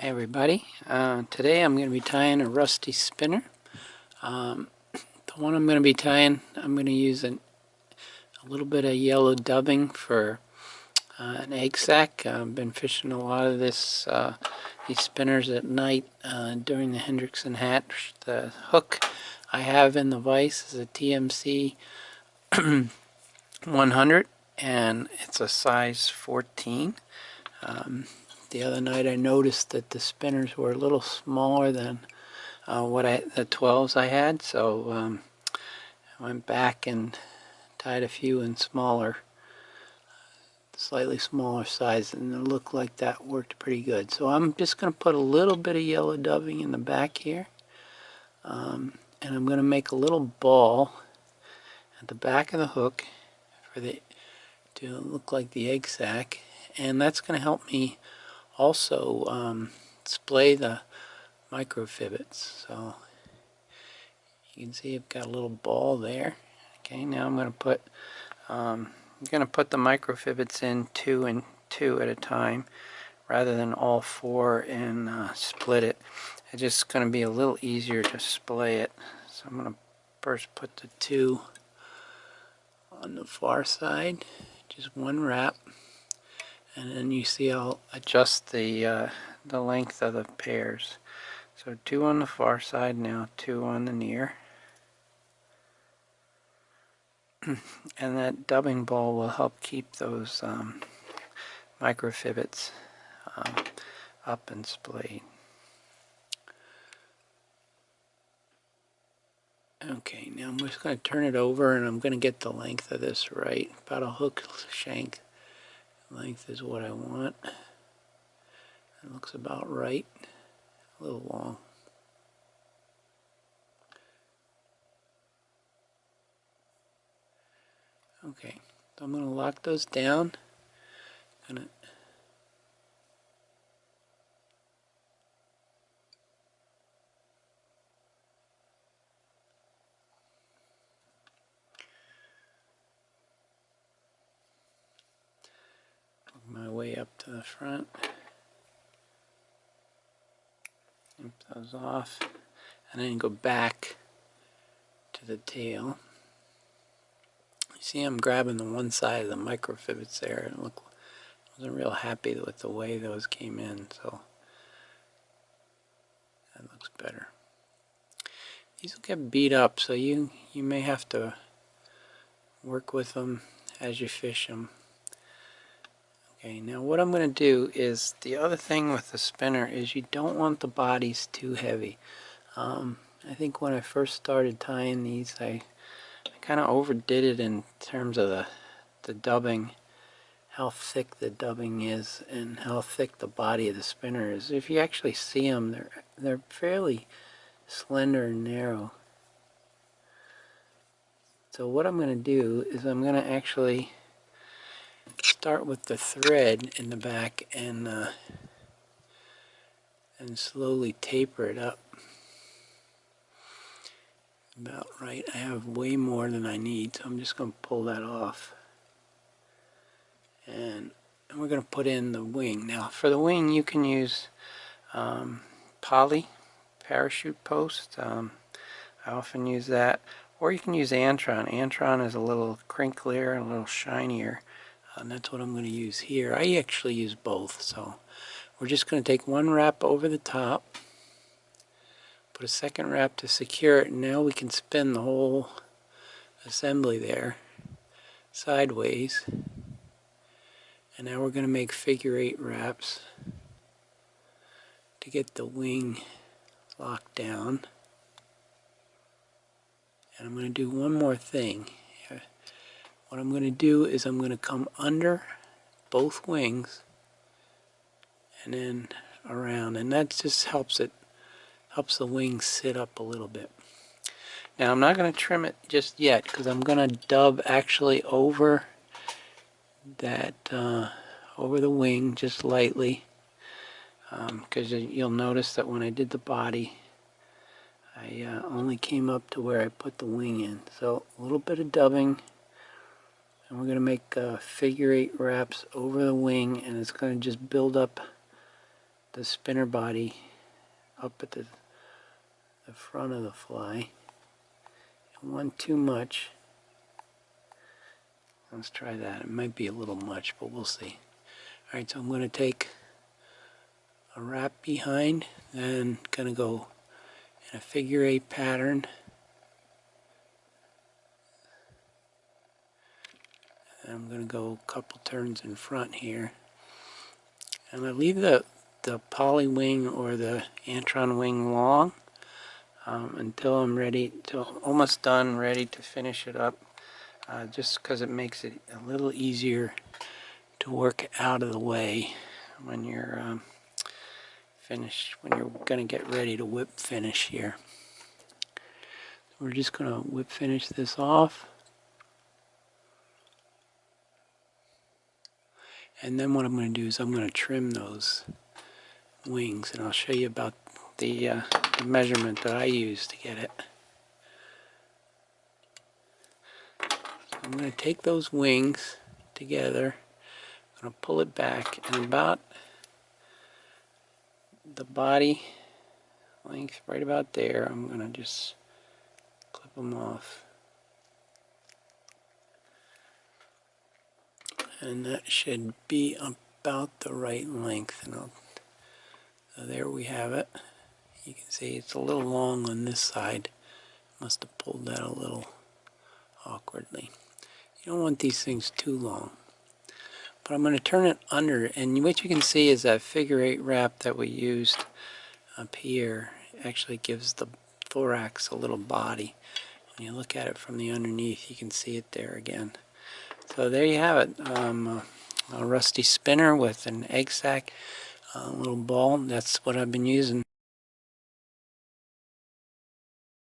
Hey everybody, today I'm going to be tying a rusty spinner. The one I'm going to be tying, I'm going to use a little bit of yellow dubbing for an egg sac. I've been fishing a lot of these spinners at night during the Hendrickson hatch. The hook I have in the vise is a TMC 100 and it's a size 14. The other night I noticed that the spinners were a little smaller than the 12s I had, so I went back and tied a few in slightly smaller size, and it looked like that worked pretty good. So I'm just going to put a little bit of yellow dubbing in the back here, and I'm going to make a little ball at the back of the hook to look like the egg sac, and that's going to help me also splay the microfibbits. So you can see I've got a little ball there. Okay, now I'm going to put the microfibbits in 2 and 2 at a time rather than all 4 and split it. It's just going to be a little easier to splay it. So I'm going to first put the 2 on the far side, just one wrap, and then you see I'll adjust the length of the pairs. So 2 on the far side now, 2 on the near. And that dubbing ball will help keep those microfibbits up and splayed. Okay, now I'm just going to turn it over and I'm going to get the length of this right. About a hook shank length is what I want. It looks about right. A little long. Okay, so I'm going to lock those down. My way up to the front. Snip those off, and then go back to the tail. You see I'm grabbing the one side of the microfibbits there, and I wasn't real happy with the way those came in, so that looks better. These will get beat up, so you may have to work with them as you fish them. Okay, now what I'm going to do is, the other thing with the spinner is you don't want the bodies too heavy. I think when I first started tying these, I kind of overdid it in terms of the dubbing, how thick the dubbing is and how thick the body of the spinner is. If you actually see them, they're fairly slender and narrow. So what I'm going to do is I'm going to actually start with the thread in the back and slowly taper it up. About right. I have way more than I need, so I'm just going to pull that off. And we're going to put in the wing. Now for the wing you can use poly parachute post. I often use that. Or you can use Antron. Antron is a little crinklier and a little shinier. And that's what I'm going to use here. I actually use both. So we're just going to take one wrap over the top. Put a second wrap to secure it. And now we can spin the whole assembly there sideways. And now we're going to make figure-8 wraps to get the wing locked down. And I'm going to do one more thing. What I'm going to do is I'm going to come under both wings and then around, and that just helps the wing sit up a little bit. Now I'm not going to trim it just yet because I'm going to dub actually over that over the wing just lightly, because you'll notice that when I did the body I only came up to where I put the wing in. So a little bit of dubbing, and we're going to make figure-8 wraps over the wing, and it's going to just build up the spinner body up at the front of the fly. Don't want too much. Let's try that. It might be a little much, but we'll see. Alright, so I'm going to take a wrap behind, then going to go in a figure 8 pattern. And I'm going to go a couple turns in front here. And I leave the poly wing or the Antron wing long until I'm ready, till almost done, ready to finish it up. Just because it makes it a little easier to work out of the way when you're finished, when you're going to get ready to whip finish here. We're just going to whip finish this off. And then what I'm going to do is I'm going to trim those wings, and I'll show you about the measurement that I use to get it. So I'm going to take those wings together, I'm going to pull it back, and about the body length, right about there, I'm going to just clip them off. And that should be about the right length. And so there we have it. You can see it's a little long on this side. Must have pulled that a little awkwardly. You don't want these things too long. But I'm going to turn it under, and what you can see is that figure 8 wrap that we used up here actually gives the thorax a little body. When you look at it from the underneath, you can see it there again. So there you have it. A rusty spinner with an egg sac, a little ball. That's what I've been using.